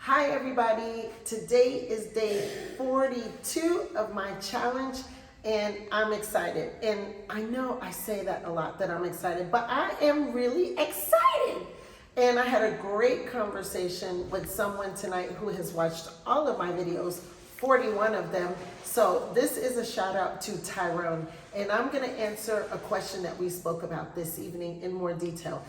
Hi everybody, today is day 42 of my challenge and I'm excited. And I know I say that a lot, that I'm excited, but I am really excited. And I had a great conversation with someone tonight who has watched all of my videos, 41 of them. So this is a shout out to Tyrone. And I'm gonna answer a question that we spoke about this evening in more detail.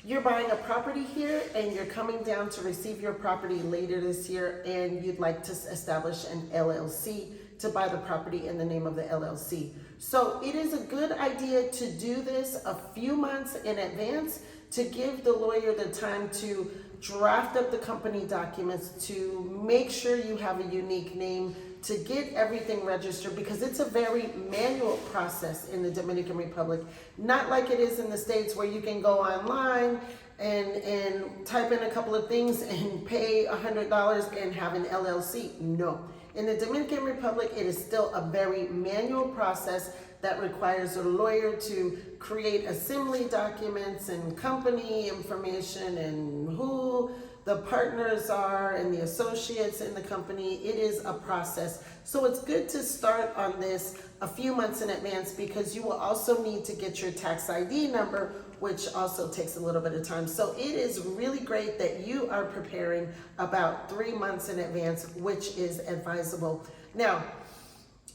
You're buying a property here and you're coming down to receive your property later this year and you'd like to establish an LLC to buy the property in the name of the LLC. So it is a good idea to do this a few months in advance to give the lawyer the time to draft up the company documents, to make sure you have a unique name, to get everything registered, because it's a very manual process in the Dominican Republic. Not like it is in the States where you can go online and type in a couple of things and pay $100 and have an LLC. No. In the Dominican Republic, it is still a very manual process that requires a lawyer to create assembly documents and company information and who the partners are and the associates in the company. It is a process. So it's good to start on this a few months in advance, because you will also need to get your tax ID number, which also takes a little bit of time. So it is really great that you are preparing about 3 months in advance, which is advisable. Now,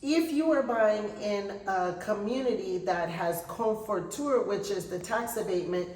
if you are buying in a community that has CONFOTUR, which is the tax abatement,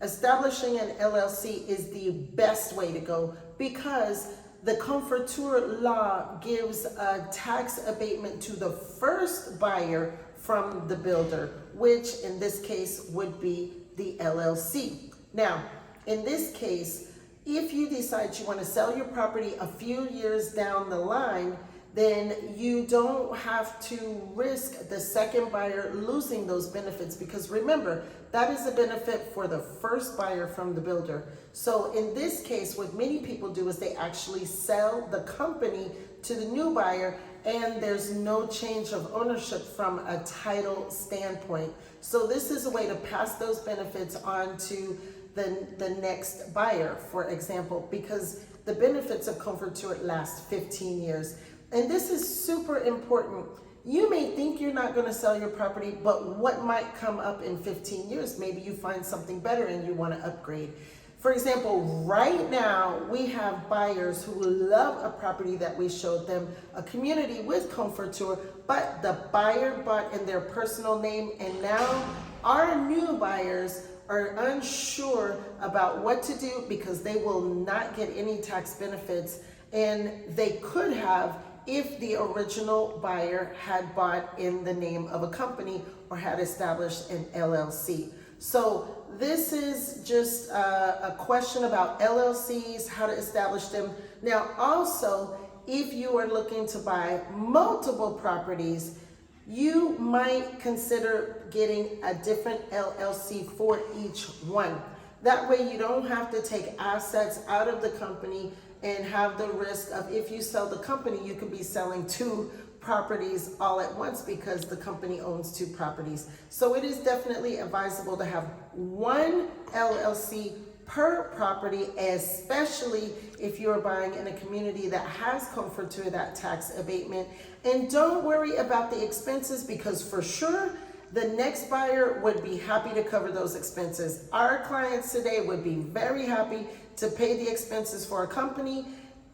establishing an LLC is the best way to go, because the CONFOTUR law gives a tax abatement to the first buyer from the builder, which in this case would be the LLC. Now, in this case, if you decide you want to sell your property a few years down the line, then you don't have to risk the second buyer losing those benefits, because remember, that is a benefit for the first buyer from the builder. So in this case, what many people do is they actually sell the company to the new buyer, and there's no change of ownership from a title standpoint. So this is a way to pass those benefits on to the next buyer, for example, because the benefits of CONFOTUR last 15 years. And this is super important. You may think you're not going to sell your property, but what might come up in 15 years? Maybe you find something better and you want to upgrade. For example, right now we have buyers who love a property that we showed them, a community with CONFOTUR, but the buyer bought in their personal name, and now our new buyers are unsure about what to do because they will not get any tax benefits, and they could have if the original buyer had bought in the name of a company or had established an LLC. So this is just a question about LLCs, how to establish them. Now also, if you are looking to buy multiple properties, you might consider getting a different LLC for each one. That way you don't have to take assets out of the company and have the risk of, if you sell the company, you could be selling 2 properties all at once because the company owns 2 properties. So it is definitely advisable to have one LLC per property, especially if you're buying in a community that has CONFOTUR, that tax abatement. And don't worry about the expenses, because for sure, the next buyer would be happy to cover those expenses. Our clients today would be very happy to pay the expenses for a company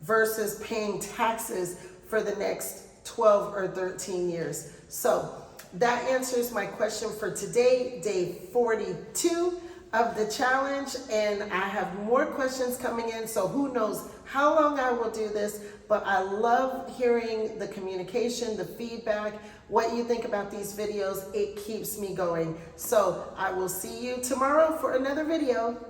versus paying taxes for the next 12 or 13 years. So that answers my question for today, day 42 of the challenge. And I have more questions coming in, so who knows how long I will do this, but I love hearing the communication, the feedback, what you think about these videos. It keeps me going. So I will see you tomorrow for another video.